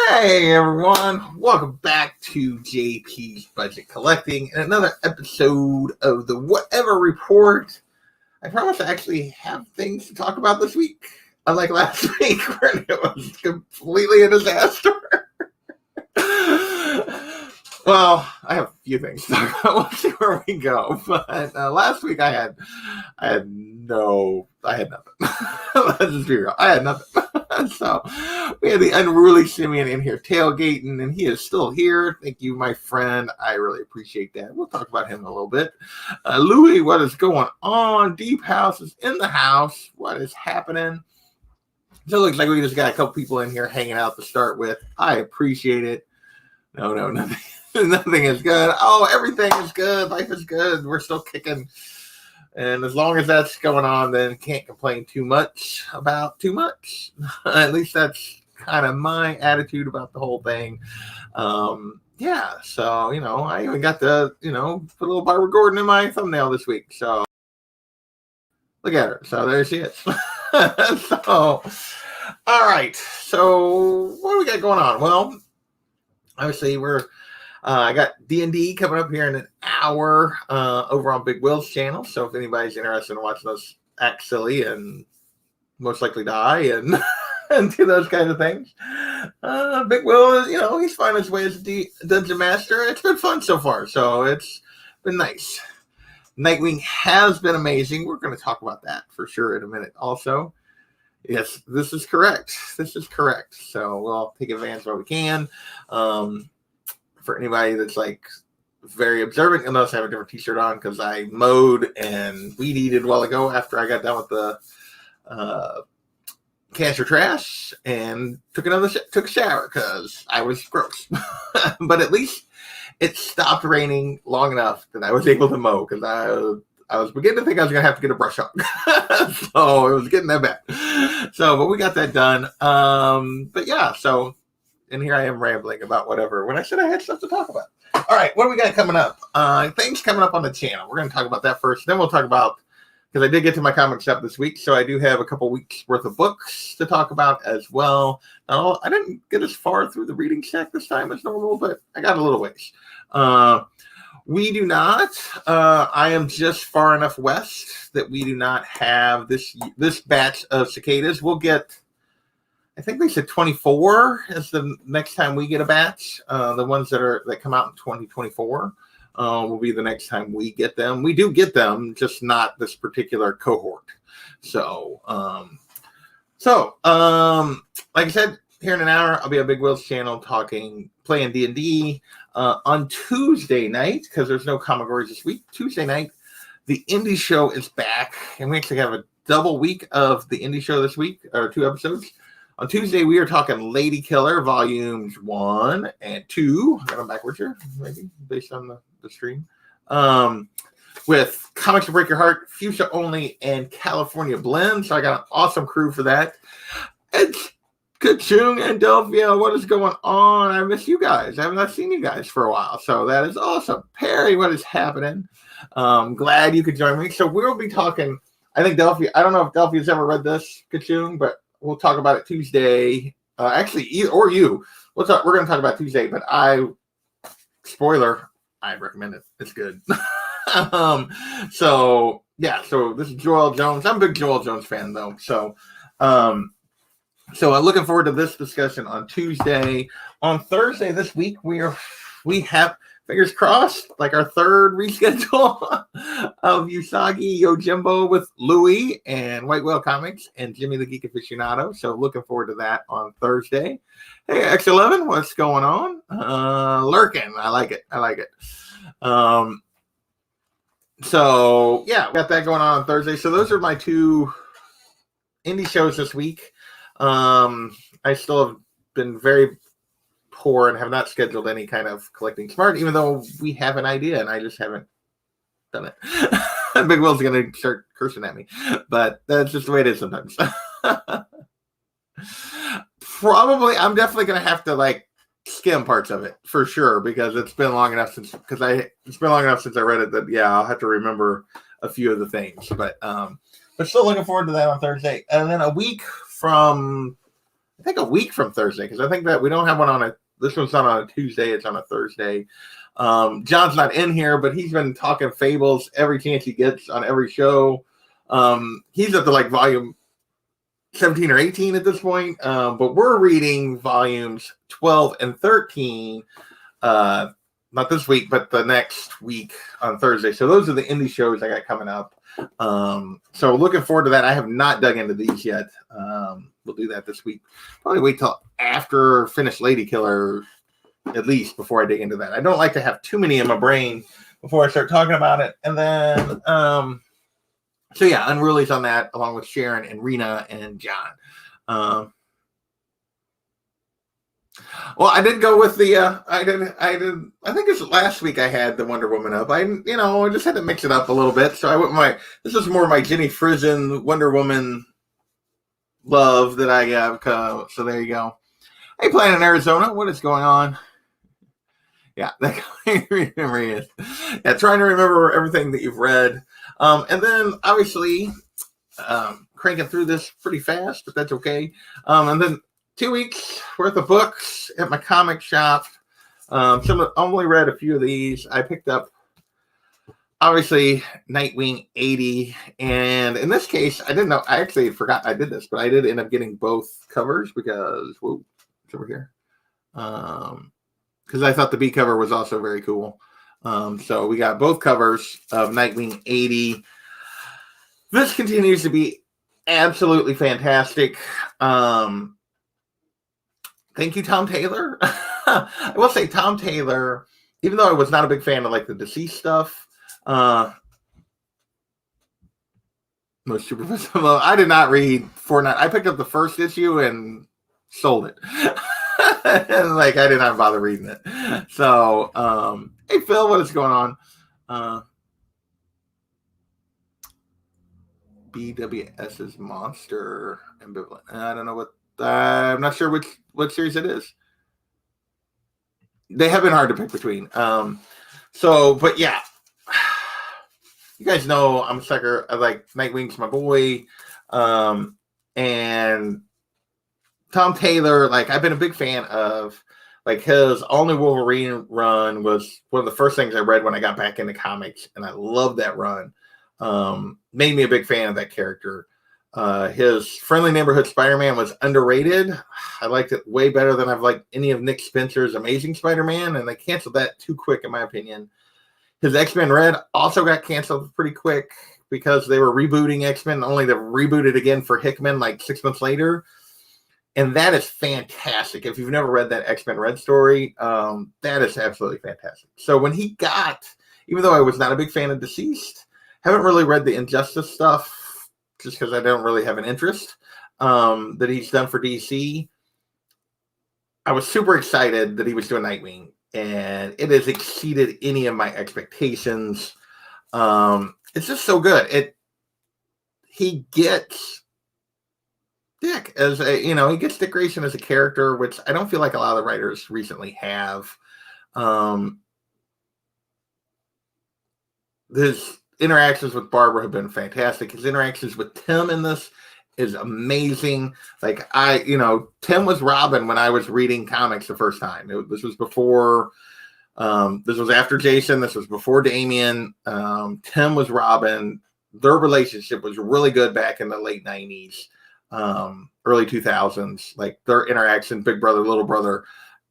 Hey everyone, welcome back to JP's Budget Collecting and another episode of the Whatever Report. I promise I actually have things to talk about this week, unlike last week when it was completely a disaster. Well, I have a few things to talk about. We'll see where we go. But last week I had nothing. Let's just be real. I had nothing. So we had the unruly Simeon in here tailgating, and he is still here. Thank you, my friend. I really appreciate that. We'll talk about him in a little bit. Louis, what is going on? Deep House is in the house. What is happening? So it looks like we just got a couple people in here hanging out to start with. I appreciate it. No, nothing. Nothing is good. Oh, everything is good. Life is good. We're still kicking. And as long as that's going on, then can't complain too much about too much. At least that's kind of my attitude about the whole thing. Yeah, so, I even got to, put a little Barbara Gordon in my thumbnail this week. So, look at her. So, there she is. So, all right. So, what do we got going on? Well, obviously, I got D&D coming up here in an hour over on Big Will's channel. So if anybody's interested in watching us act silly and most likely die and, and do those kinds of things, Big Will is, he's finding his way as a dungeon master. It's been fun so far. So it's been nice. Nightwing has been amazing. We're going to talk about that for sure in a minute also. Yes, this is correct. So we'll take advantage of what we can. For anybody that's very observant, you'll notice I have a different t-shirt on because I mowed and weed eated a while ago after I got done with the cancer trash and took a shower because I was gross. But at least it stopped raining long enough that I was able to mow because I was beginning to think I was going to have to get a brush hog. So it was getting that bad. So, but we got that done. But yeah, so, and here I am rambling about whatever when I said I had stuff to talk about. All right, what do we got coming up? Things coming up on the channel. We're going to talk about that first. Then we'll talk about, because I did get to my comic shop this week, so I do have a couple weeks worth of books to talk about as well. I didn't get as far through the reading stack this time as normal, but I got a little ways. We do not. I am just far enough west that we do not have this batch of cicadas. We'll get, I think they said 24 is the next time we get a batch. The ones that come out in 2024 will be the next time we get them. We do get them, just not this particular cohort. So, like I said, here in an hour, I'll be on Big Will's channel playing D&D. On Tuesday night, because there's no comic gories this week, Tuesday night, the indie show is back. And we actually have a double week of the indie show this week, or 2 episodes. On Tuesday, we are talking Lady Killer Volumes 1 and 2. I got them backwards here, maybe, based on the stream. With Comics to Break Your Heart, Fuchsia Only, and California Blend. So I got an awesome crew for that. It's Kachung and Delphia, what is going on? I miss you guys. I have not seen you guys for a while. So that is awesome. Perry, what is happening? Glad you could join me. So we'll be talking, I think Delphia, I don't know if Delphia's ever read this, Kachung, but we'll talk about it Tuesday. Actually, you. We're going to talk about Tuesday, but spoiler, I recommend it. It's good. So this is Joel Jones. I'm a big Joel Jones fan, though. So I'm looking forward to this discussion on Tuesday. On Thursday this week, we have, fingers crossed, our third reschedule of Usagi Yojimbo with Louis and White Whale Comics and Jimmy the Geek Aficionado. So looking forward to that on Thursday. Hey, X11, what's going on? Lurking. I like it. So yeah, we got that going on Thursday. So those are my 2 indie shows this week. I still have been very poor and have not scheduled any kind of collecting smart, even though we have an idea and I just haven't done it. Big Will's going to start cursing at me, but that's just the way it is sometimes. Probably, I'm definitely going to have to skim parts of it for sure, because it's been long enough since I read it that, yeah, I'll have to remember a few of the things, but still looking forward to that on Thursday. And then a week from I think a week from Thursday, because I think that we don't have one on this one's not on a Tuesday, it's on a Thursday. John's not in here, but he's been talking fables every chance he gets on every show. He's at the like volume 17 or 18 at this point, but we're reading volumes 12 and 13, not this week, but the next week on Thursday. So those are the indie shows I got coming up. So looking forward to that. I have not dug into these yet. We'll do that this week. Probably wait till after finish Lady Killer, at least, before I dig into that. I don't like to have too many in my brain before I start talking about it. And then, so yeah, Unruly's on that, along with Sharon and Rena and John. Well, I did go with the, I think it was last week I had the Wonder Woman up. I just had to mix it up a little bit. So I went this is more my Jenny Frison Wonder Woman love that I have. So there you go. Hey, playing in Arizona, what is going on? Yeah, that is. Yeah, trying to remember everything that you've read. And then obviously cranking through this pretty fast, but that's okay. And then 2 weeks worth of books at my comic shop. I only read a few of these. I picked up, obviously, Nightwing 80. And in this case, I didn't know. I actually forgot I did this, but I did end up getting both covers because, whoa, it's over here. Because I thought the B cover was also very cool. So we got both covers of Nightwing 80. This continues to be absolutely fantastic. Thank you, Tom Taylor. I will say Tom Taylor, even though I was not a big fan of like the deceased stuff, most superficial. I did not read Fortnite. I picked up the first issue and sold it. And like I did not bother reading it. So, hey Phil, what is going on? BWS's Monster Ambivalent. I don't know what. I'm not sure what series it is. They have been hard to pick between. But yeah, you guys know I'm a sucker. I like Nightwing's my boy, and Tom Taylor. Like I've been a big fan of. Like his All New Wolverine run was one of the first things I read when I got back into comics, and I loved that run. Made me a big fan of that character. His Friendly Neighborhood Spider-Man was underrated. I liked it way better than I've liked any of Nick Spencer's Amazing Spider-Man, and they canceled that too quick, in my opinion. His X-Men Red also got canceled pretty quick because they were rebooting X-Men, only to reboot it again for Hickman like 6 months later. And that is fantastic. If you've never read that X-Men Red story, that is absolutely fantastic. So when he got, even though I was not a big fan of Deceased, haven't really read the Injustice stuff, just because I don't really have an interest that he's done for DC. I was super excited that he was doing Nightwing, and it has exceeded any of my expectations. It's just so good. He gets Dick as he gets Dick Grayson as a character, which I don't feel like a lot of the writers recently have. His interactions with Barbara have been fantastic. His interactions with Tim in this is amazing. Like Tim was Robin when I was reading comics the first time. This was before, this was after Jason. This was before Damian. Tim was Robin. Their relationship was really good back in the late 90s, early 2000s. Like their interaction, big brother, little brother.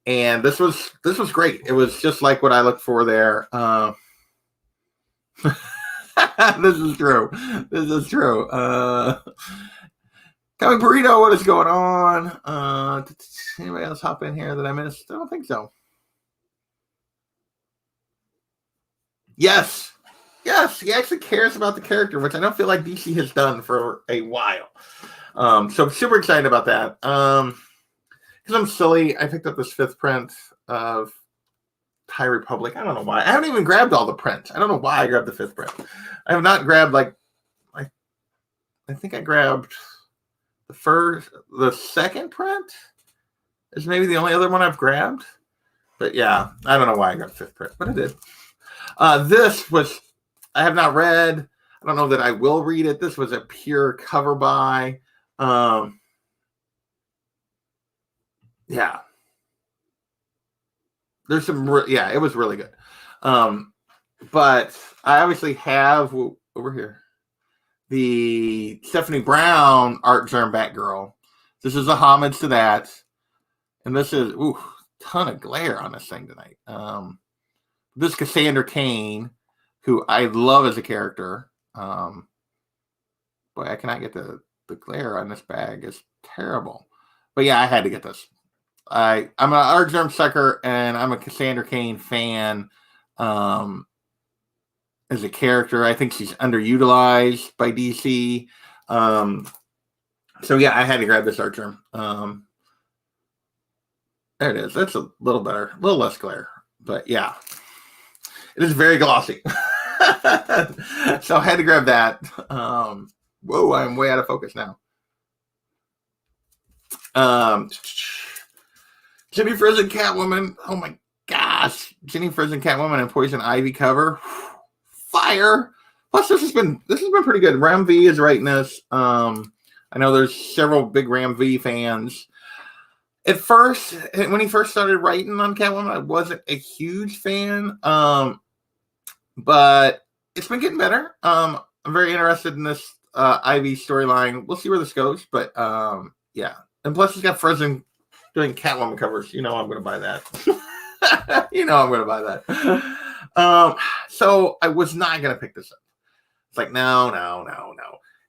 And this was great. It was just like what I looked for there. This is true. Coming Burrito, what is going on? Did anybody else hop in here that I missed? I don't think so. Yes, he actually cares about the character, which I don't feel like DC has done for a while. So I'm super excited about that. Because I'm silly, I picked up this 5th print of High Republic. I don't know why. I haven't even grabbed all the prints. I don't know why I grabbed the 5th print. I have not grabbed I think I grabbed the 2nd print is maybe the only other one I've grabbed. But yeah, I don't know why I got 5th print, but I did. I have not read. I don't know that I will read it. This was a pure cover buy. Yeah. There's some, it was really good. But I obviously have over here the Stephanie Brown Art Germ Batgirl. This is a homage to that. And this is, ton of glare on this thing tonight. This Cassandra Cain, who I love as a character. Boy, I cannot get the glare on this bag. It's terrible. But yeah, I had to get this. I'm an Art Germ sucker, and I'm a Cassandra Cain fan. As a character, I think she's underutilized by DC. So yeah, I had to grab this Art Germ. There it is. That's a little better, a little less glare, but yeah, it is very glossy. So I had to grab that. Whoa, I'm way out of focus now. Ginny Frizzin Catwoman. Oh my gosh, Ginny Frizzin Catwoman and Poison Ivy cover. Fire. Plus, this has been pretty good. Ram V is writing this. I know there's several big Ram V fans. At first, when he first started writing on Catwoman, I wasn't a huge fan. But it's been getting better. I'm very interested in this Ivy storyline. We'll see where this goes, but yeah. And plus, he's got Frizzin doing Catwoman covers. You know I'm going to buy that. You know I'm going to buy that. So I was not going to pick this up. It's like, no.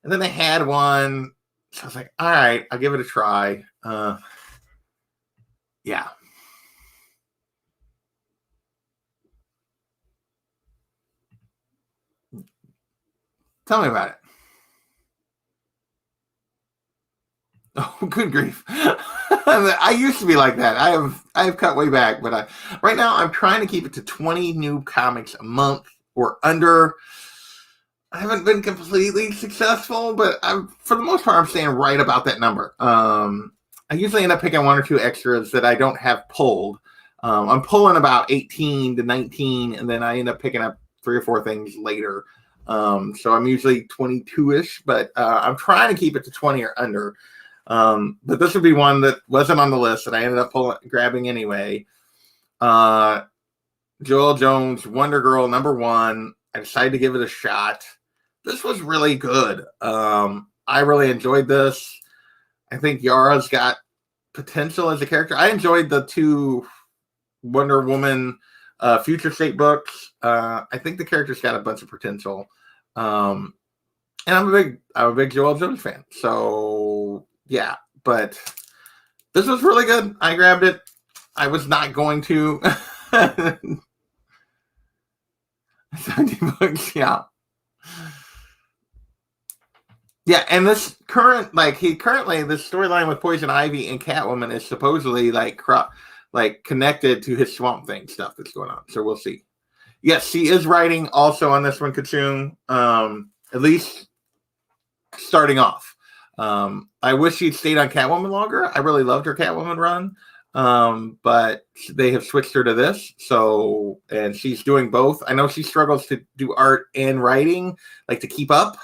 And then they had one. So I was like, all right, I'll give it a try. Yeah. Tell me about it. Oh, good grief. I used to be like that. I have cut way back, but right now I'm trying to keep it to 20 new comics a month or under. I haven't been completely successful, but for the most part, I'm staying right about that number. I usually end up picking one or two extras that I don't have pulled. I'm pulling about 18 to 19, and then I end up picking up 3 or 4 things later. So I'm usually 22-ish, but I'm trying to keep it to 20 or under. But this would be one that wasn't on the list that I ended up grabbing anyway. Joelle Jones, Wonder Girl #1. I decided to give it a shot. This was really good. I really enjoyed this. I think Yara's got potential as a character. I enjoyed the 2 Wonder Woman Future State books. I think the character's got a bunch of potential. And I'm a big Joelle Jones fan. So yeah, but this was really good. I grabbed it. I was not going to. 70 books, yeah. Yeah, and this currently this storyline with Poison Ivy and Catwoman is supposedly connected to his Swamp Thing stuff that's going on. So we'll see. Yes, she is writing also on this one, Kachung. At least starting off. I wish she'd stayed on Catwoman longer. I really loved her Catwoman run. But they have switched her to this. So, and she's doing both. I know she struggles to do art and writing, like to keep up.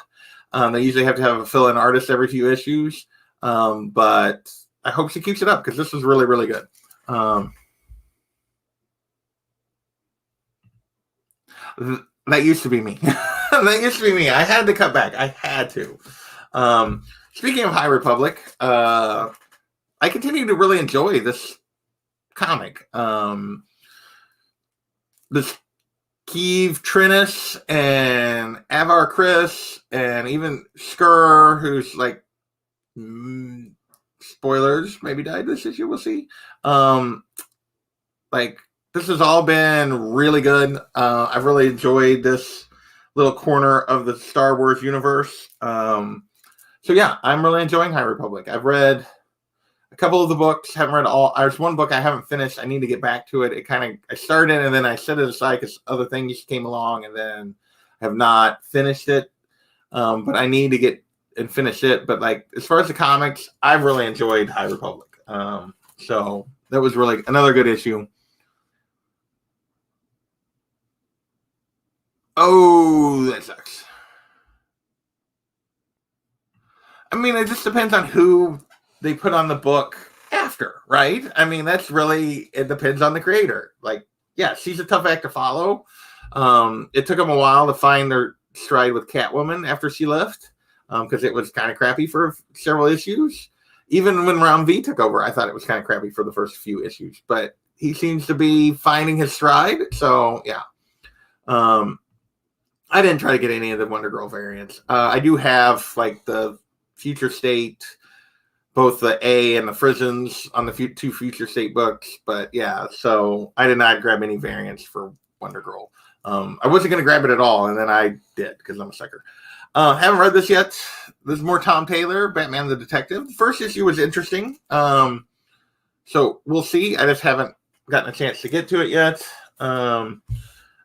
They usually have to have a fill-in artist every few issues. But I hope she keeps it up because this was really, really good. That used to be me. That used to be me. I had to cut back. I had to. Speaking of High Republic, I continue to really enjoy this comic. This Keeve Trinis and Avar Chris and even Skur, who's like spoilers, maybe died this issue. We'll see. This has all been really good. I've really enjoyed this little corner of the Star Wars universe. So yeah, I'm really enjoying High Republic. I've read a couple of the books, haven't read all. There's one book I haven't finished. I need to get back to it. I started and then I set it aside because other things came along and then have not finished it. But I need to get and finish it. But as far as the comics, I've really enjoyed High Republic. So that was really another good issue. Oh, that sucks. I mean, it just depends on who they put on the book. after, right? I mean, that's really, it depends on the creator. Like, yeah, she's a tough act to follow. It took them a while to find their stride with Catwoman after she left, because it was kind of crappy for several issues. Even when Round V took over, I thought it was kind of crappy for the first few issues, but he seems to be finding his stride. So yeah. I didn't try to get any of the Wonder Girl variants. I do have like the Future State, both the A and the Frisons on the two Future State books. But yeah, so I did not grab any variants for Wonder Girl. I wasn't going to grab it at all, and then I did because I'm a sucker. Haven't read this yet. This is more Tom Taylor, Batman the Detective. The first issue was interesting. So we'll see. I just haven't gotten a chance to get to it yet.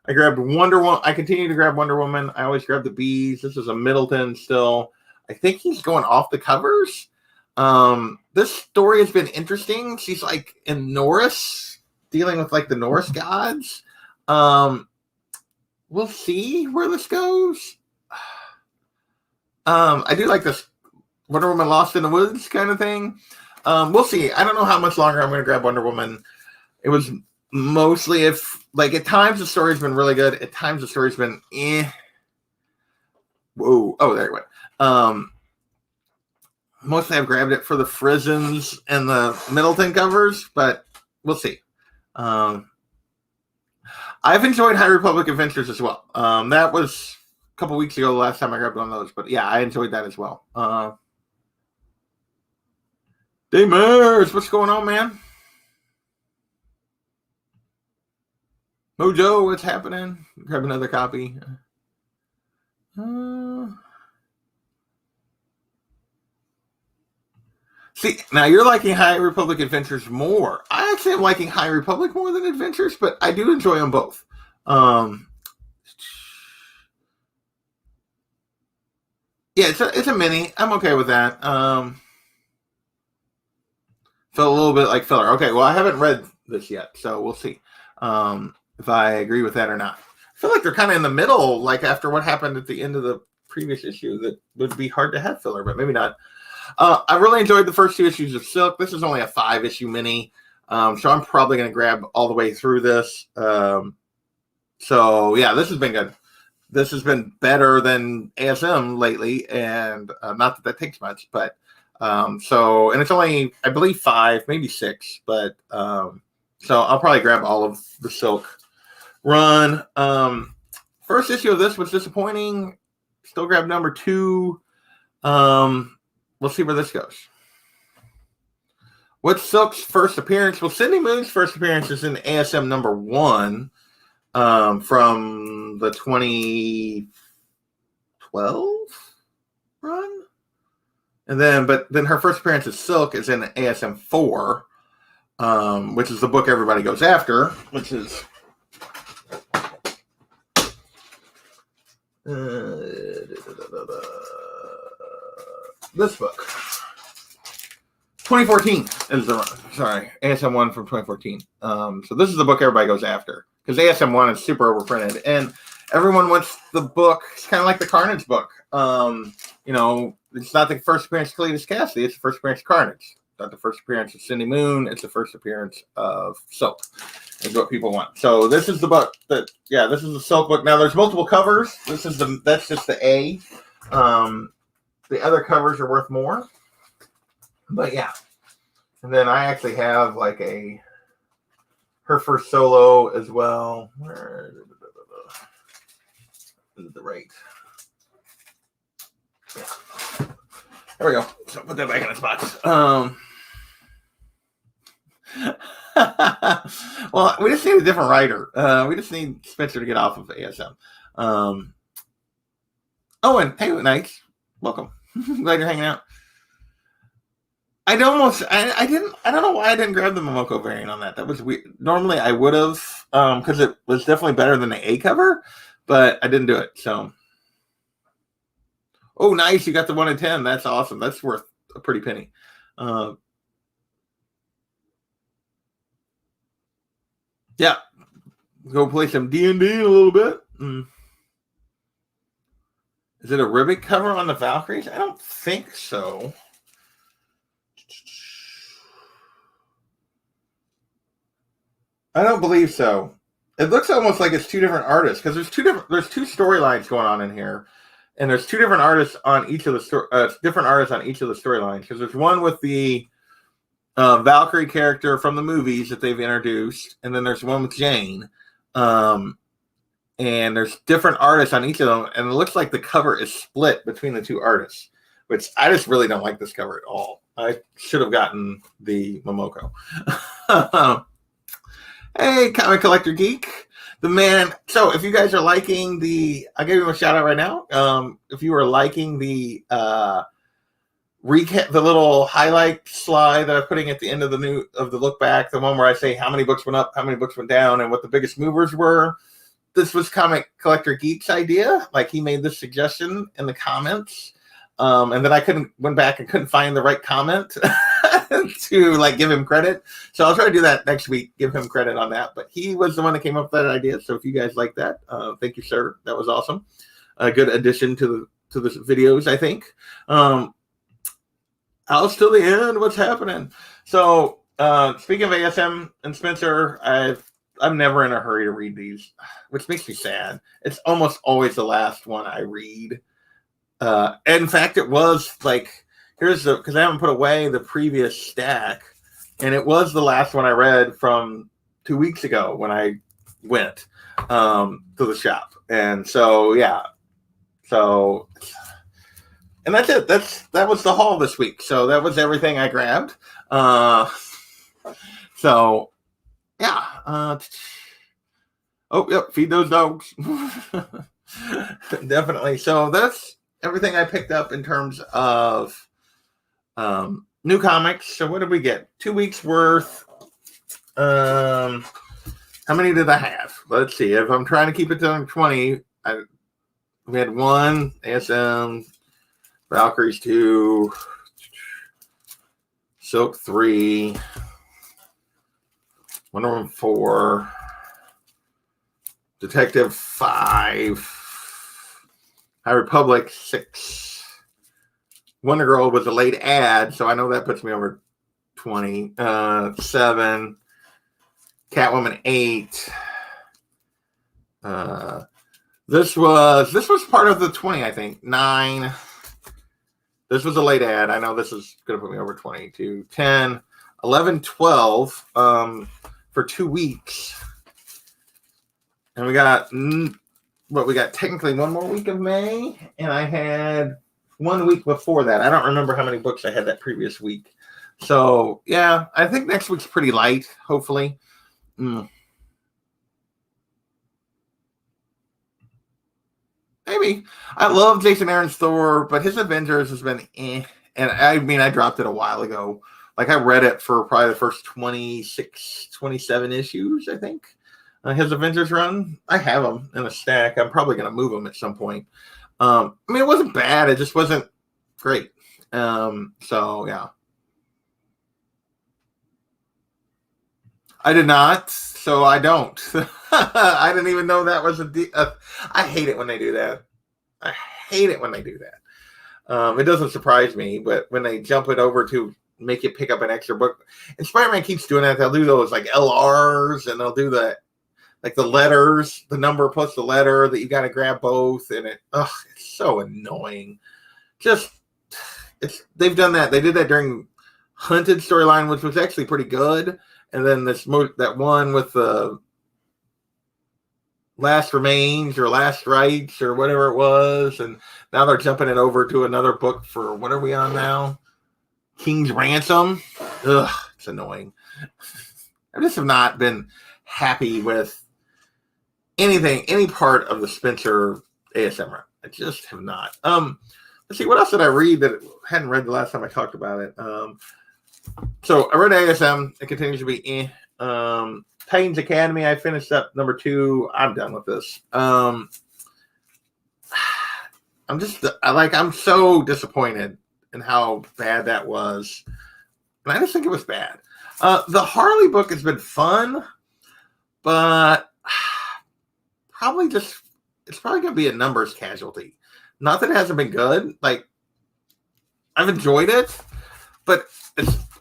I grabbed Wonder Woman. I continue to grab Wonder Woman. I always grab the Bees. This is a Middleton still. I think he's going off the covers. This story has been interesting. She's like in Norse, dealing with like the Norse gods. We'll see where this goes. I do like this Wonder Woman Lost in the Woods kind of thing. We'll see. I don't know how much longer I'm going to grab Wonder Woman. It was mostly if like at times the story's been really good. At times the story's been Whoa. Oh, there it went. Mostly I've grabbed it for the Frisons and the Middleton covers, but we'll see. I've enjoyed High Republic Adventures as well. That was a couple weeks ago, the last time I grabbed one of those, but yeah, I enjoyed that as well. Daymers, what's going on, man? Mojo, what's happening? Grab another copy. See, now you're liking High Republic Adventures more. I actually am liking High Republic more than Adventures, but I do enjoy them both. Yeah, it's a mini. I'm okay with that. Felt a little bit like filler. Okay, well, I haven't read this yet, so we'll see if I agree with that or not. I feel like they're kind of in the middle, like after what happened at the end of the previous issue, that would be hard to have filler, but maybe not. I really enjoyed the first two issues of Silk. This is only a 5-issue mini, so I'm probably going to grab all the way through this. So, yeah, this has been good. This has been better than ASM lately, and not that takes much, but and it's only, I believe, 5, maybe 6, but so I'll probably grab all of the Silk run. First issue of this was disappointing. Still grab number 2. We'll see where this goes. What's Silk's first appearance? Well, Cindy Moon's first appearance is in ASM number 1 from the 2012 run. And then, but then her first appearance as Silk is in ASM 4, which is the book everybody goes after, which is this book. 2014 is the run. Sorry, ASM 1 from 2014. So this is the book everybody goes after, because ASM 1 is super overprinted, and everyone wants the book. It's kind of like the Carnage book. It's not the first appearance of Cletus Cassidy. It's the first appearance of Carnage. It's not the first appearance of Cindy Moon. It's the first appearance of Silk. Is what people want. So this is the book this is the Silk book. Now there's multiple covers. That's just the A. The other covers are worth more. But yeah. And then I actually have like her first solo as well. Where is the right? Yeah. There we go. So put that back in its box. Well, we just need a different writer. We just need Spencer to get off of ASM. And hey, Nikes, welcome. Glad you're hanging out. I don't know why I didn't grab the Momoko variant on that. That was weird. Normally I would have, because it was definitely better than the A cover, but I didn't do it. So, oh, nice, you got the 1 in 10. That's awesome. That's worth a pretty penny. Yeah, go play some D&D in a little bit. Is it a Ribbit cover on the Valkyries? I don't think so. I don't believe so. It looks almost like it's two different artists because there's two storylines going on in here, and there's two different artists on each of the different artists on each of the storylines because there's one with the Valkyrie character from the movies that they've introduced, and then there's one with Jane. And there's different artists on each of them, and it looks like the cover is split between the two artists, which I just really don't like this cover at all. I should have gotten the Momoko. Hey, Comic Collector Geek, the man. So if you guys are liking I'll give you a shout out right now. If you are liking the recap, the little highlight slide that I'm putting at the end of the look back, the one where I say how many books went up, how many books went down, and what the biggest movers were. This was Comic Collector Geek's idea. Like, he made this suggestion in the comments. And then I went back and couldn't find the right comment to like give him credit. So I'll try to do that next week, give him credit on that. But he was the one that came up with that idea. So if you guys like that, thank you, sir. That was awesome. A good addition to the videos, I think. House till the end. What's happening? So speaking of ASM and Spencer, I'm never in a hurry to read these, which makes me sad. It's almost always the last one I read. In fact, it was like, because I haven't put away the previous stack, and it was the last one I read from 2 weeks ago when I went to the shop. And so, yeah. So, and that's it. That was the haul this week. So that was everything I grabbed. So, yeah. Oh, yep. Feed those dogs. Definitely. So that's everything I picked up in terms of new comics. So what did we get? 2 weeks worth. How many did I have? Let's see. If I'm trying to keep it to 20, we had 1 ASM, Valkyries 2, Silk 3, Wonder Woman 4, Detective 5, High Republic 6. Wonder Girl was a late ad, so I know that puts me over 20. 7. Catwoman 8. This was part of the 20, I think. 9. This was a late ad. I know this is going to put me over 22. 10. 11, 12 for 2 weeks. And we got technically 1 more week of May, and I had 1 week before that. I don't remember how many books I had that previous week. So, yeah, I think next week's pretty light, hopefully. Maybe. I love Jason Aaron's Thor, but his Avengers has been eh. And I mean, I dropped it a while ago. Like, I read it for probably the first 26, 27 issues, I think. His Avengers run. I have them in a stack. I'm probably going to move them at some point. I mean, it wasn't bad. It just wasn't great. So, yeah. I did not, so I don't. I didn't even know that was I hate it when they do that. I hate it when they do that. It doesn't surprise me, but when they jump it over to make you pick up an extra book, and Spider-Man keeps doing that. They'll do those like LRs, and they'll do the letters, the number plus the letter that you got to grab both, and it's so annoying. They've done that. They did that during Hunted storyline, which was actually pretty good. And then that one with the Last Remains or Last Rites or whatever it was. And now they're jumping it over to another book for, what are we on now? King's Ransom. Ugh, it's annoying. I just have not been happy with any part of the Spencer ASM run. I just have not. Let's see, what else did I read that I hadn't read the last time I talked about it? So I read ASM. It continues to be Titans Academy. I finished up number 2. I'm done with this. I'm so disappointed in how bad that was. And I just think it was bad. The Harley book has been fun, but it's probably going to be a numbers casualty. Not that it hasn't been good. Like, I've enjoyed it, but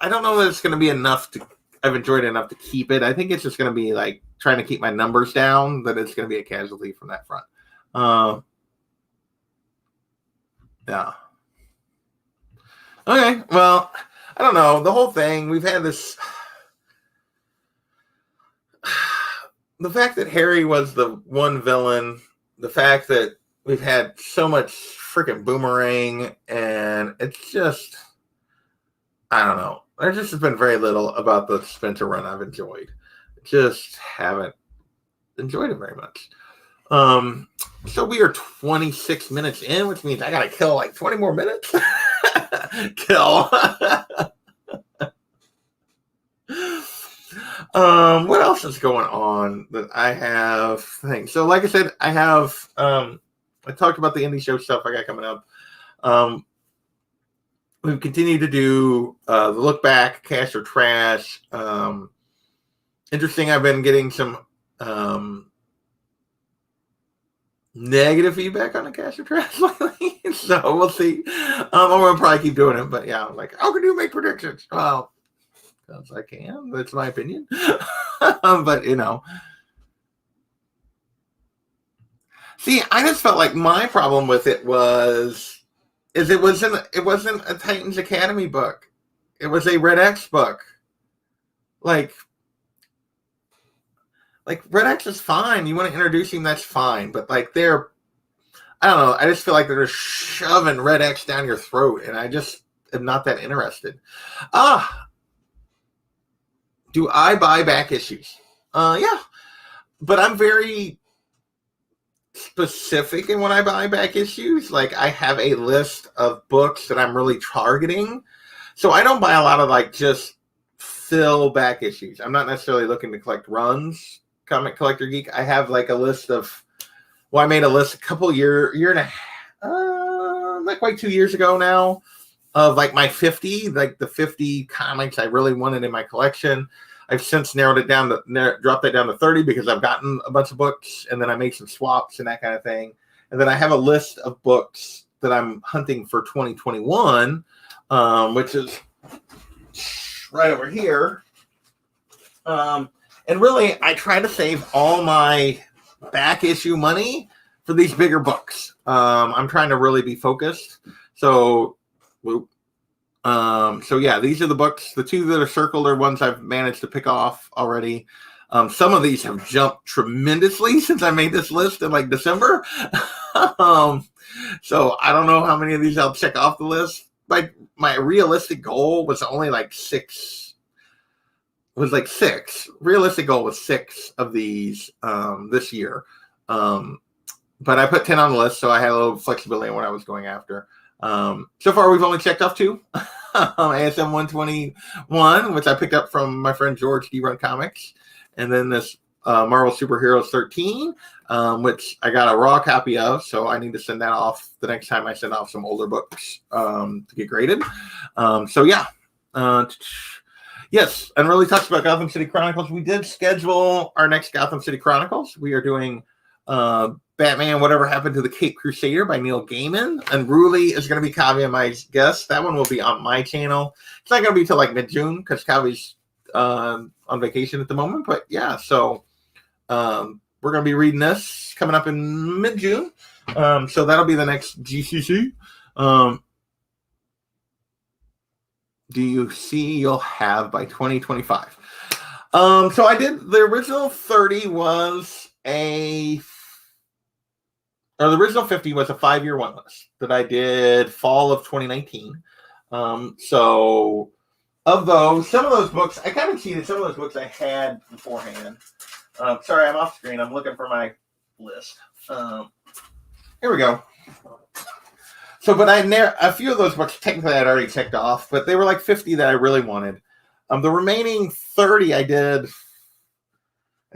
I don't know that it's going to be enough to I've enjoyed it enough to keep it. I think it's just going to be like trying to keep my numbers down, that it's going to be a casualty from that front. Yeah. Okay. Well, I don't know. The whole thing, we've had this. The fact that Harry was the one villain, the fact that we've had so much freaking Boomerang, and it's just, I don't know. There just has been very little about the Spencer run I've enjoyed. Just haven't enjoyed it very much. So we are 26 minutes in, which means I gotta kill like 20 more minutes. Kill. What else is going on that I have things? So like I said, I have I talked about the indie show stuff I got coming up. We've continued to do the look back, cash or trash. Interesting, I've been getting some negative feedback on the cash or trash lately. So we'll see. I'm gonna probably keep doing it, but yeah, I'm like, how can you make predictions? Well, because I can. That's my opinion. But you know, see, I just felt like my problem with it it wasn't a Titans Academy book. It was a Red X book. Like Red X is fine. You want to introduce him, that's fine. But like I don't know. I just feel like they're just shoving Red X down your throat, and I just am not that interested. Do I buy back issues? Yeah, but I'm very specific in when I buy back issues. Like I have a list of books that I'm really targeting, so I don't buy a lot of like just fill back issues. I'm not necessarily looking to collect runs. Comic Collector Geek. I have like a list of. Well, I made a list a couple year and a not quite 2 years ago now, of like my 50, like the 50 comics I really wanted in my collection. I've since dropped that down to 30 because I've gotten a bunch of books, and then I made some swaps and that kind of thing. And then I have a list of books that I'm hunting for 2021, which is right over here. And really, I try to save all my back issue money for these bigger books. I'm trying to really be focused. So yeah, these are the books. The two that are circled are ones I've managed to pick off already. Some of these have jumped tremendously since I made this list in like December. So I don't know how many of these I'll check off the list. My realistic goal was only like six. Realistic goal was 6 of these this year. But I put 10 on the list, so I had a little flexibility on what I was going after. So far, we've only checked off 2. ASM 121, which I picked up from my friend George D. Run Comics. And then this Marvel Superheroes 13, which I got a raw copy of, so I need to send that off the next time I send off some older books to get graded. So yeah. Yes, and really talks about Gotham City Chronicles. We did schedule our next Gotham City Chronicles. We are doing Batman, Whatever Happened to the Cape Crusader by Neil Gaiman. And Ruli is going to be Kavi and my guest. That one will be on my channel. It's not going to be till like mid-June because Kavi's on vacation at the moment. But yeah, so we're going to be reading this coming up in mid-June. So that'll be the next GCC. Do you see you'll have by 2025? So I did, the original 30 was the original 50 was a 5-year one list that I did fall of 2019. So of those, some of those books, I kind of cheated. Some of those books I had beforehand. Sorry, I'm off screen. I'm looking for my list. Here we go. So, but a few of those books technically I'd already checked off, but they were like 50 that I really wanted. The remaining 30 I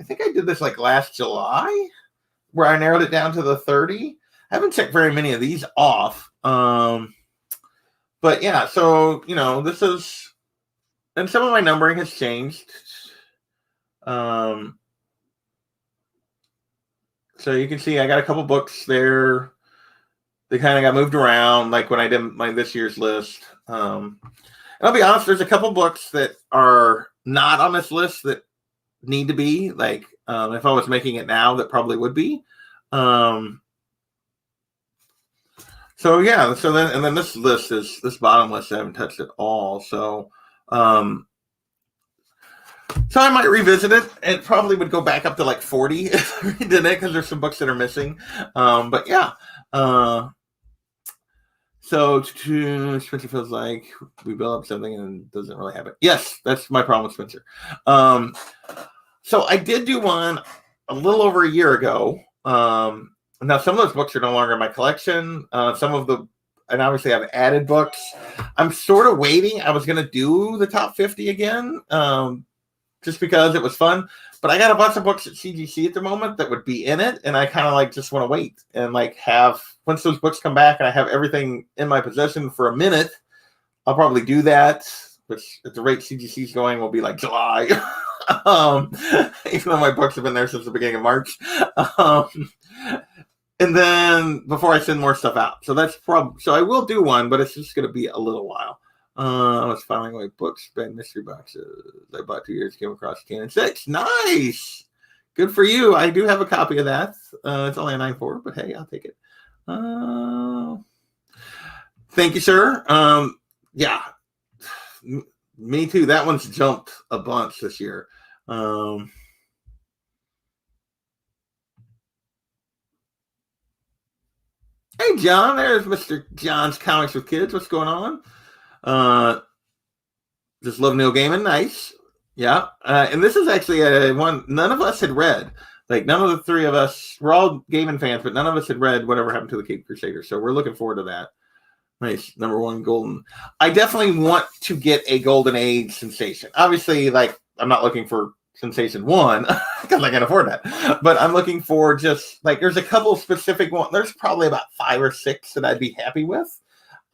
think I did this like last July, where I narrowed it down to the 30. I haven't checked very many of these off. But yeah, so, this is, and some of my numbering has changed. So you can see I got a couple books there. They kind of got moved around, like when I did this year's list. And I'll be honest, there's a couple books that are not on this list that need to be. Like, if I was making it now, that probably would be. So yeah, and then this list is this bottom list I haven't touched at all. So I might revisit it. It probably would go back up to like 40 if I redid it, because there's some books that are missing. But yeah. So Spencer feels like we build up something and doesn't really have it. Yes, that's my problem with Spencer. So I did do one a little over a year ago. Now, some of those books are no longer in my collection. And obviously I've added books. I'm sort of waiting. I was going to do the top 50 again, just because it was fun. But I got a bunch of books at CGC at the moment that would be in it. And I kind of like just want to wait and like once those books come back and I have everything in my possession for a minute, I'll probably do that, which at the rate CGC is going will be like July. Even though my books have been there since the beginning of March. And then before I send more stuff out. So so I will do one, but it's just going to be a little while. I was filing away books, banned mystery boxes. I bought 2 years, came across Canon 6. Nice. Good for you. I do have a copy of that. It's only a 9.4, but hey, I'll take it. Thank you, sir. Yeah. Me too. That one's jumped a bunch this year. Hey, John. There's Mr. John's Comics with Kids. What's going on? Just love Neil Gaiman. Nice. Yeah. And this is actually one none of us had read. Like, none of the three of us, we're all Gaiman fans, but none of us had read Whatever Happened to the Cape Crusader. So we're looking forward to that. Nice. Number one, golden. I definitely want to get a golden age sensation. Obviously, like, I'm not looking for sensation one because I can't afford that. But I'm looking for just like, there's a couple specific ones. There's probably about 5 or 6 that I'd be happy with.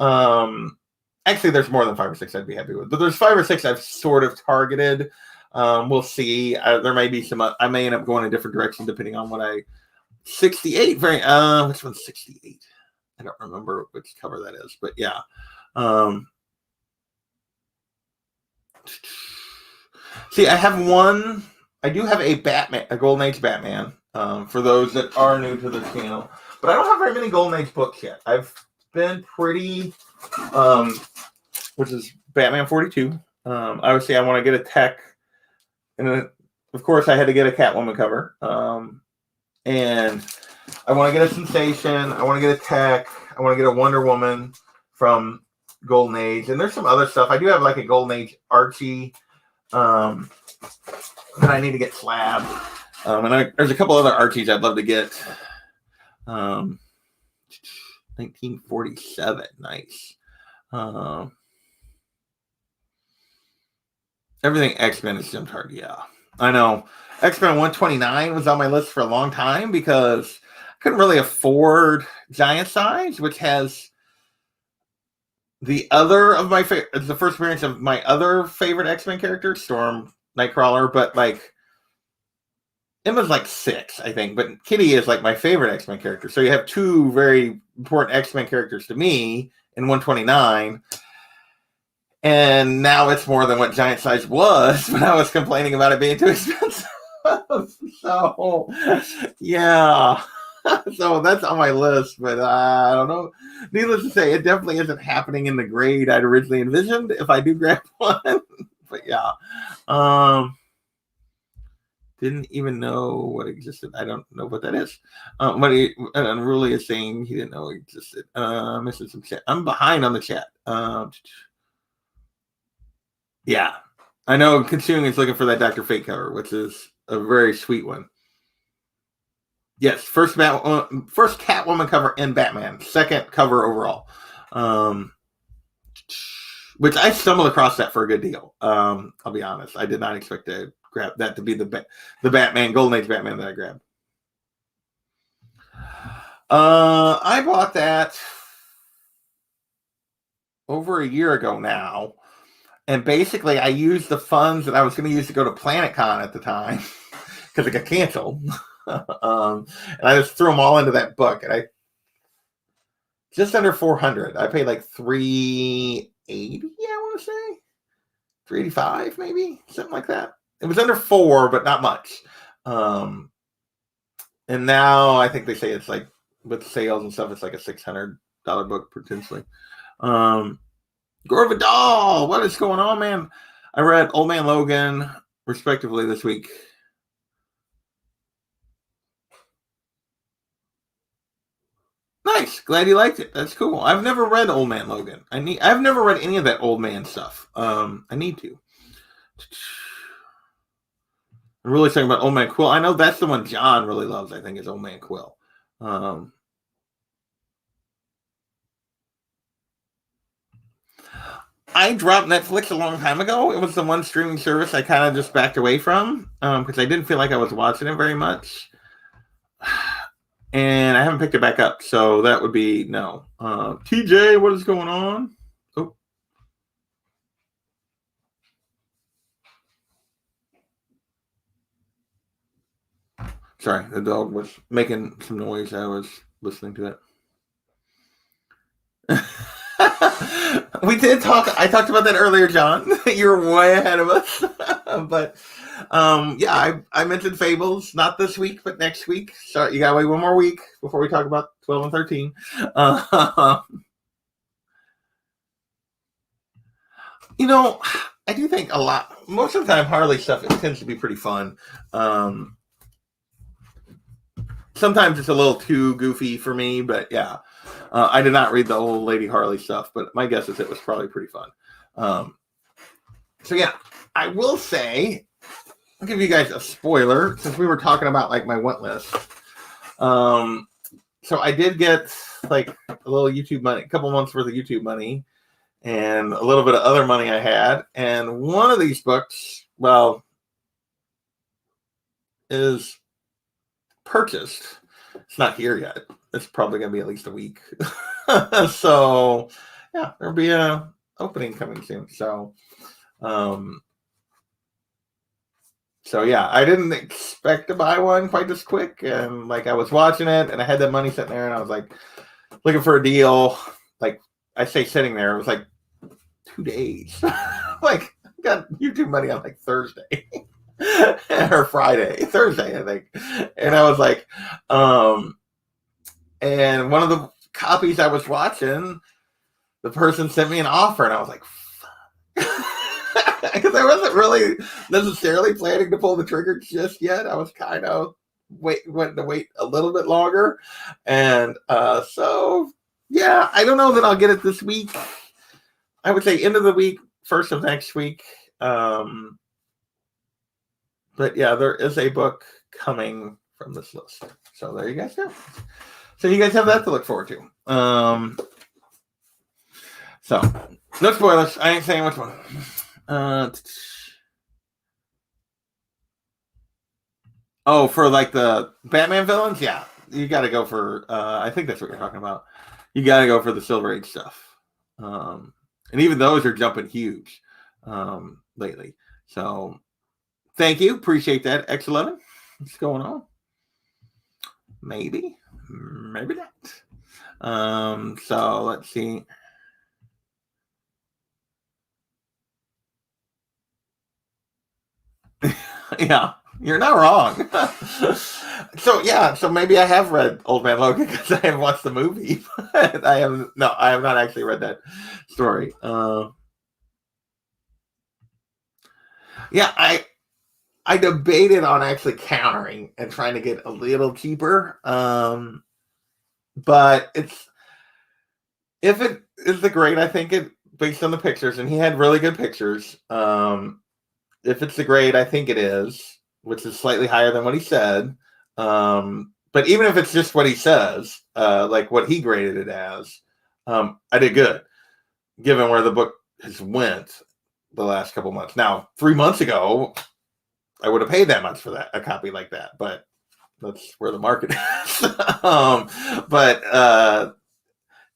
Actually, there's more than 5 or 6 I'd be happy with, but there's 5 or 6 I've sort of targeted. We'll see. There may be some. I may end up going a different direction depending on what 68. Which one's 68? I don't remember which cover that is, but yeah. See, I have one. I do have a Batman, a Golden Age Batman. For those that are new to the channel, but I don't have very many Golden Age books yet. I've been pretty, which is Batman 42. Obviously, I want to get a tech, and of course, I had to get a Catwoman cover. And I want to get a sensation. I want to get a tech. I want to get a Wonder Woman from Golden Age. And there's some other stuff. I do have like a Golden Age Archie that I need to get slabbed. And there's a couple other Archies I'd love to get. 1947. Nice. Everything X-Men is jumped hard. Yeah, I know. X-Men 129 was on my list for a long time because I couldn't really afford Giant Size, which has the other of my favorite. It's the first appearance of my other favorite X-Men character, Storm, Nightcrawler. But like, Emma's like 6, I think. But Kitty is like my favorite X-Men character. So you have 2 very important X-Men characters to me in 129. And now it's more than what Giant Size was when I was complaining about it being too expensive. So, yeah. So that's on my list, but I don't know. Needless to say, it definitely isn't happening in the grade I'd originally envisioned if I do grab one. But yeah. Didn't even know what existed. I don't know what that is. But Unruly is saying he didn't know it existed. Missing some chat. I'm behind on the chat. Yeah, I know Consuming is looking for that Dr. Fate cover, which is a very sweet one. Yes, first Catwoman cover in Batman, second cover overall. Which I stumbled across that for a good deal. I'll be honest, I did not expect to grab that to be the Batman, Golden Age Batman that I grabbed. I bought that over a year ago now. And basically, I used the funds that I was going to use to go to PlanetCon at the time because it got canceled. And I just threw them all into that book. And just under $400. I paid like $380, I want to say. $385, maybe something like that. It was under 4, but not much. And now I think they say it's like with sales and stuff, it's like a $600 book potentially. Gore Vidal, what is going on, man? I read Old Man Logan respectively this week. Nice. Glad you liked it. That's cool. I've never read Old Man Logan. I've never read any of that old man stuff. I need to. I'm really talking about Old Man Quill. I know that's the one John really loves, I think, is Old Man Quill. I dropped Netflix a long time ago. It was the one streaming service I kind of just backed away from because I didn't feel like I was watching it very much. And I haven't picked it back up. So that would be no. TJ, what is going on? Oh. Sorry, the dog was making some noise. I was listening to it. We did talk. I talked about that earlier, John. You're way ahead of us. But yeah, I mentioned Fables, not this week, but next week. Sorry, you got to wait one more week before we talk about 12 and 13. You know, I do think a lot. Most of the time, Harley stuff, it tends to be pretty fun. Sometimes it's a little too goofy for me, but yeah. I did not read the old Lady Harley stuff, but my guess is it was probably pretty fun. So yeah, I will say, I'll give you guys a spoiler since we were talking about like my want list. So I did get like a little YouTube money, a couple months worth of YouTube money, and a little bit of other money I had. And one of these books, well, is purchased. It's not here yet. It's probably going to be at least a week. So, yeah, there'll be a opening coming soon. So yeah, I didn't expect to buy one quite this quick. And like I was watching it and I had that money sitting there and I was like looking for a deal. Like I say sitting there, it was like 2 days. Like I got YouTube money on like Thursday or Thursday, I think. And I was like, and one of the copies I was watching, the person sent me an offer, and I was like, because I wasn't really necessarily planning to pull the trigger just yet. I was kind of wanting to wait a little bit longer. And so, yeah, I don't know that I'll get it this week. I would say end of the week, first of next week. But yeah, there is a book coming from this list. So there you guys go. So you guys have that to look forward to. So no spoilers. I ain't saying which one. For like the Batman villains, yeah, you got to go for. I think that's what you're talking about. You got to go for the Silver Age stuff, and even those are jumping huge lately. So thank you, appreciate that. X11, what's going on? Maybe not. So let's see. Yeah, you're not wrong. So maybe I have read Old Man Logan because I have watched the movie. I have not actually read that story. Yeah, I debated on actually countering and trying to get a little cheaper. But if it is the grade, I think it based on the pictures, and he had really good pictures. If it's the grade, I think it is, which is slightly higher than what he said. But even if it's just what he says, like what he graded it as, I did good, given where the book has went the last couple months. Now, 3 months ago, I would have paid that much for a copy like that, but that's where the market is. But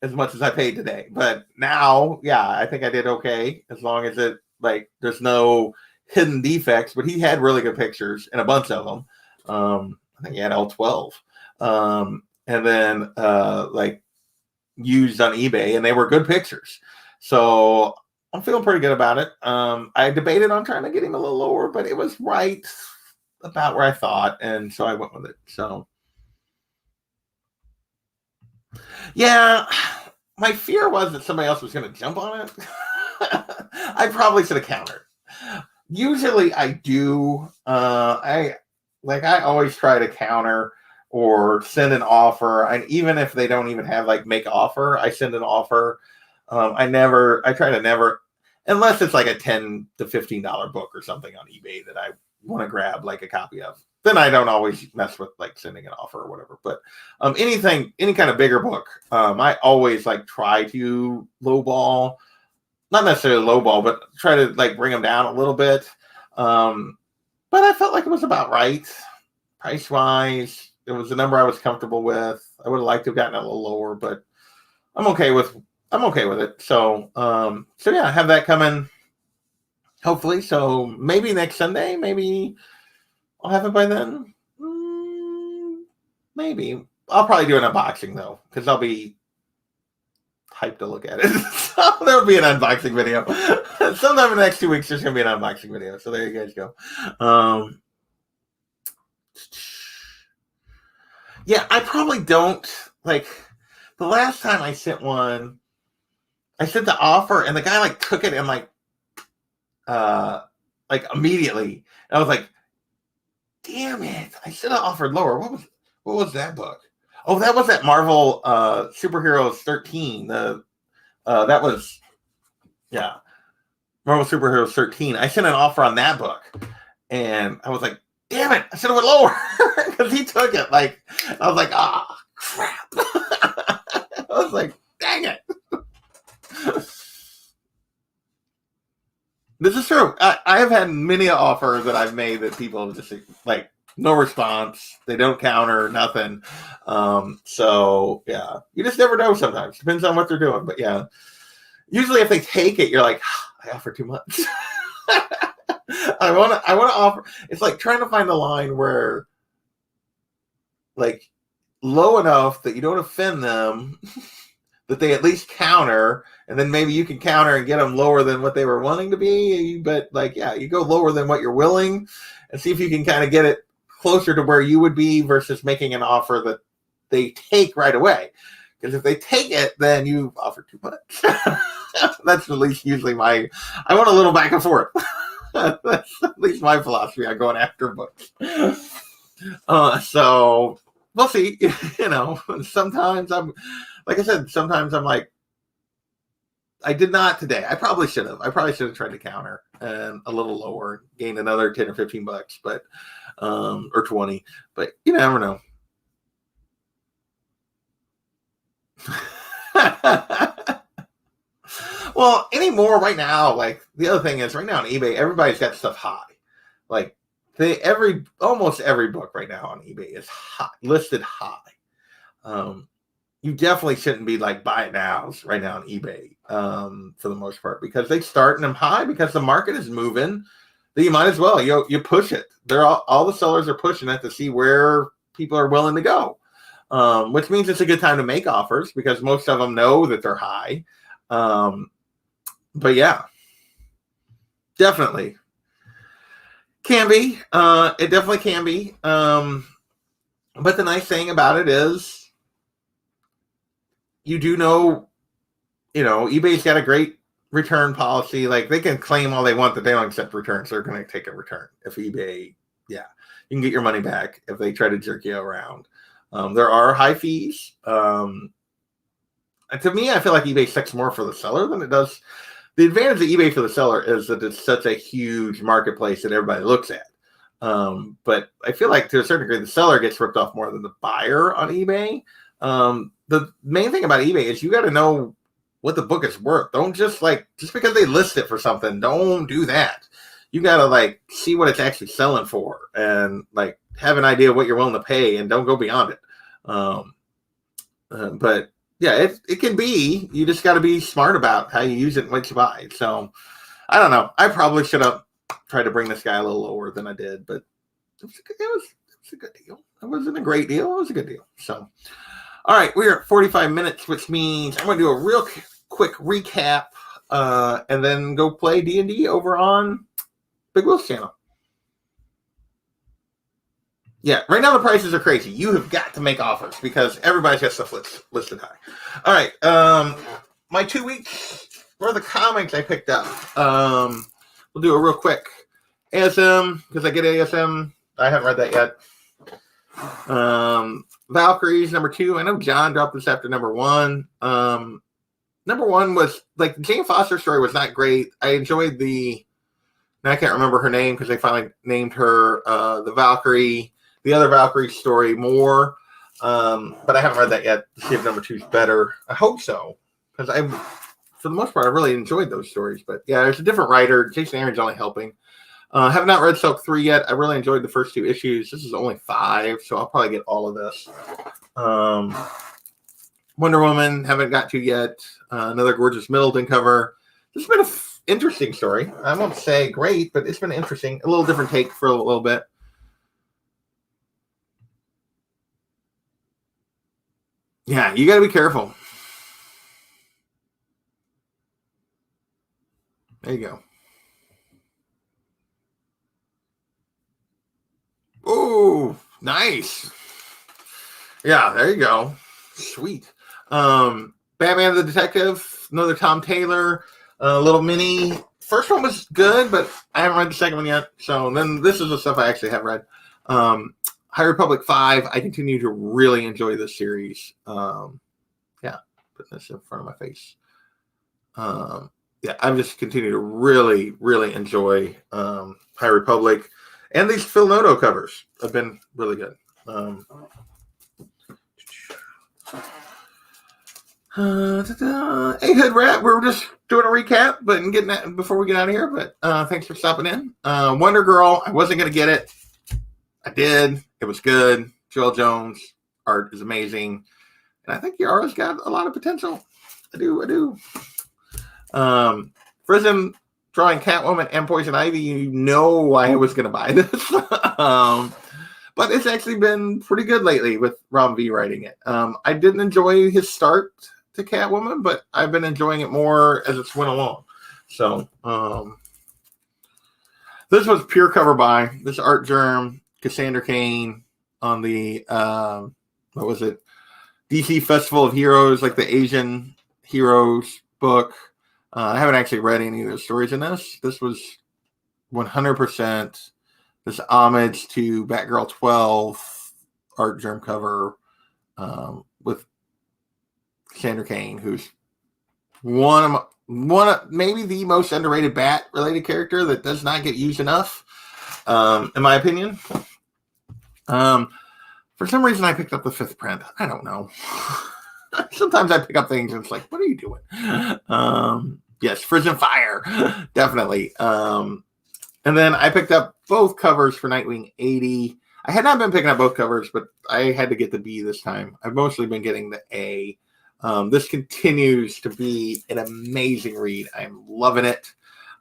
as much as I paid today. But now, yeah, I think I did okay, as long as it there's no hidden defects. But he had really good pictures and a bunch of them. I think he had all 12. And then used on eBay, and they were good pictures. So I'm feeling pretty good about it. I debated on trying to get him a little lower, but it was right about where I thought, and so I went with it. So, yeah, my fear was that somebody else was going to jump on it. I probably should have countered. Usually, I do. I always try to counter or send an offer, and even if they don't even have like make offer, I send an offer. I try to never, unless it's like a $10 to $15 book or something on eBay that I want to grab like a copy of, then I don't always mess with like sending an offer or whatever. But any kind of bigger book, I always like try to lowball, not necessarily lowball, but try to like bring them down a little bit. But I felt like it was about right, price wise. It was a number I was comfortable with. I would have liked to have gotten a little lower, but I'm okay with it. So yeah, I have that coming hopefully. So maybe next Sunday, maybe I'll have it by then. Maybe I'll probably do an unboxing though, because I'll be hyped to look at it. So there'll be an unboxing video. Sometime in the next 2 weeks, there's gonna be an unboxing video. So there you guys go. Yeah, I probably don't like. The last time I sent one, I sent the offer, and the guy like took it and like immediately. And I was like, "Damn it! I should have offered lower." What was that book? Oh, that was that Marvel Superheroes 13. That was Marvel Superheroes 13. I sent an offer on that book, and I was like, "Damn it! I should have went lower," because he took it. Like I was like, "Ah, crap!" I was like, "Dang it!" This is true. I have had many offers that I've made that people just like no response. They don't counter, nothing. So yeah, you just never know sometimes. Depends on what they're doing. But yeah, usually if they take it, you're like, I offer too much. I want to offer. It's like trying to find a line where like low enough that you don't offend them, that they at least counter, and then maybe you can counter and get them lower than what they were wanting to be. But like, yeah, you go lower than what you're willing and see if you can kind of get it closer to where you would be versus making an offer that they take right away. Because if they take it, then you offer too much. That's at least usually I want a little back and forth. That's at least my philosophy on going after books. So we'll see. Sometimes sometimes I'm like, I did not today. I probably should have. Tried to counter and a little lower, gain another 10 or 15 bucks, but or 20. But you never know. Well, anymore right now, like the other thing is right now on eBay, everybody's got stuff high. Like almost every book right now on eBay is high, listed high. You definitely shouldn't be like buy it nows right now on eBay for the most part, because they starting them high because the market is moving. Then you might as well you push it. All the sellers are pushing it to see where people are willing to go, which means it's a good time to make offers because most of them know that they're high. But yeah, definitely can be. It definitely can be. But the nice thing about it is, you do know, eBay's got a great return policy. Like they can claim all they want that they don't accept returns. They're going to take a return. If eBay, you can get your money back if they try to jerk you around. There are high fees. And to me, I feel like eBay sucks more for the seller than it does. The advantage of eBay for the seller is that it's such a huge marketplace that everybody looks at. But I feel like to a certain degree, the seller gets ripped off more than the buyer on eBay. The main thing about eBay is you got to know what the book is worth. Don't just because they list it for something, don't do that. You got to see what it's actually selling for and have an idea of what you're willing to pay and don't go beyond it. But yeah, it can be, you just got to be smart about how you use it and what you buy. So I don't know. I probably should have tried to bring this guy a little lower than I did, but it was a good deal. It wasn't a great deal. It was a good deal. So, all right, we're at 45 minutes, which means I'm going to do a real quick recap and then go play D&D over on Big Will's channel. Yeah, right now the prices are crazy. You have got to make offers because everybody's got stuff listed high. All right, my 2 weeks for the comics I picked up. We'll do a real quick ASM because I get ASM. I haven't read that yet. Valkyries #2. I know John dropped this after #1. #1 was like the Jane Foster story was not great. I enjoyed I can't remember her name because they finally named her the Valkyrie. The other Valkyrie story more, but I haven't read that yet to see if #2 is better. I hope so, because for the most part, I really enjoyed those stories. But yeah, there's a different writer. Jason Aaron's only helping. Have not read Silk 3 yet. I really enjoyed the first 2 issues. This is only 5, so I'll probably get all of this. Wonder Woman, haven't got to yet. Another gorgeous Middleton cover. This has been an interesting story. I won't say great, but it's been interesting. A little different take for a little bit. Yeah, you got to be careful. There you go. Oh, nice. Yeah, there you go. Sweet. Batman the Detective, another Tom Taylor, little mini. First one was good, but I haven't read the second one yet. So then this is the stuff I actually have read. High Republic 5, I continue to really enjoy this series. Yeah, putting this in front of my face. Yeah, I've just continued to really, really enjoy High Republic. And these Phil Noto covers have been really good. Egghead Rat, we were just doing a recap, but getting that before we get out of here. But thanks for stopping in. Wonder Girl, I wasn't going to get it. I did. It was good. Joel Jones, art is amazing. And I think Yara's got a lot of potential. I do. Prism drawing Catwoman and Poison Ivy, you know why I was going to buy this. But it's actually been pretty good lately with Rom V writing it. I didn't enjoy his start to Catwoman, but I've been enjoying it more as it's went along. So this was pure cover by this art germ, Cassandra Cain on the what was it? DC Festival of Heroes, like the Asian Heroes book. I haven't actually read any of the stories in this. This was 100% this homage to Batgirl 12 art germ cover with Cassandra Cain, who's one of maybe the most underrated Bat related character that does not get used enough, in my opinion. For some reason, I picked up the 5th print. I don't know. Sometimes I pick up things and it's like, what are you doing? Yes, Frozen Fire, definitely. And then I picked up both covers for Nightwing 80. I had not been picking up both covers, but I had to get the B this time. I've mostly been getting the A. This continues to be an amazing read. I'm loving it.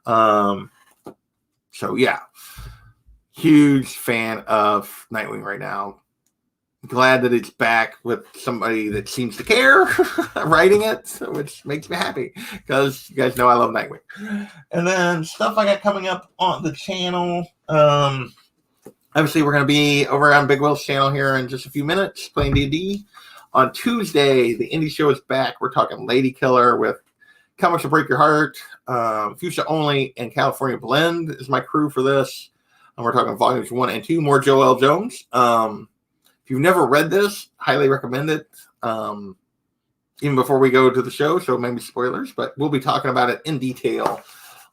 So yeah, huge fan of Nightwing right now. Glad that it's back with somebody that seems to care writing it, which makes me happy because you guys know I love Nightwing. And then stuff I got coming up on the channel. Obviously, we're going to be over on Big Will's channel here in just a few minutes playing D&D. On Tuesday, the indie show is back. We're talking Lady Killer with Comics Will Break Your Heart, Fuchsia Only, and California Blend is my crew for this. And we're talking volumes 1 and 2, more Joel Jones. If you've never read this, highly recommend it. Even before we go to the show, so maybe spoilers, but we'll be talking about it in detail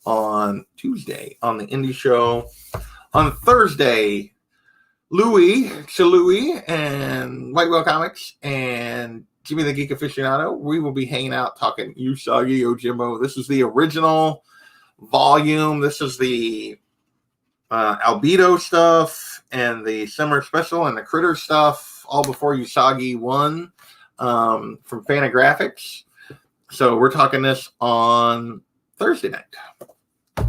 on Tuesday on the indie show. On Thursday, Louie and White Whale Comics and Jimmy the Geek Aficionado, we will be hanging out talking Usagi Yojimbo. This is the original volume. This is the Albedo stuff and the summer special and the Critter stuff, all before Usagi 1 from Fantagraphics. So we're talking this on Thursday night.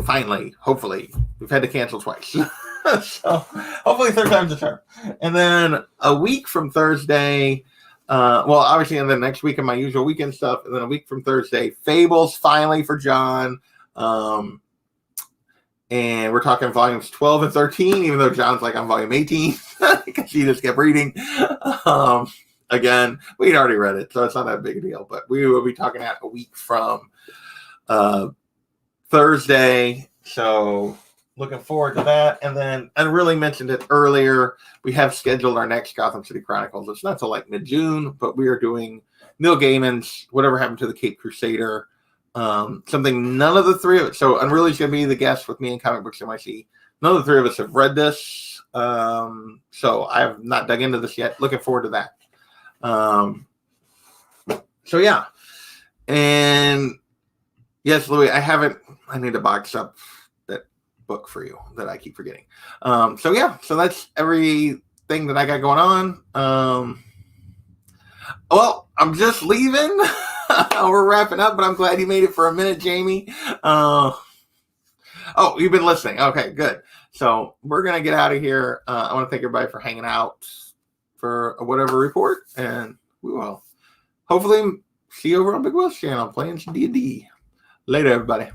Finally, hopefully. We've had to cancel twice. So hopefully 3rd time's the charm. And then a week from Thursday, Well, obviously, in the next week of my usual weekend stuff, and then a week from Thursday, Fables finally for John. And we're talking volumes 12 and 13, even though John's like on volume 18 because he just kept reading. Again, we'd already read it, so it's not that big a deal. But we will be talking at a week from Thursday. So looking forward to that. And then I really mentioned it earlier. We have scheduled our next Gotham City Chronicles. It's not till like mid-June, but we are doing Neil Gaiman's Whatever Happened to the Cape Crusader. Something none of the three of us. So Unruly's going to be the guest with me in Comic Books NYC. None of the three of us have read this. So I have not dug into this yet. Looking forward to that. So yeah. And yes, Louis, I need to box up that book for you that I keep forgetting. So yeah, so that's everything that I got going on. Well, I'm just leaving. We're wrapping up, but I'm glad you made it for a minute, Jamie. Oh, you've been listening. Okay, good. So we're going to get out of here. I want to thank everybody for hanging out for a whatever report, and we will hopefully see you over on Big Will's channel playing some D&D. Later, everybody.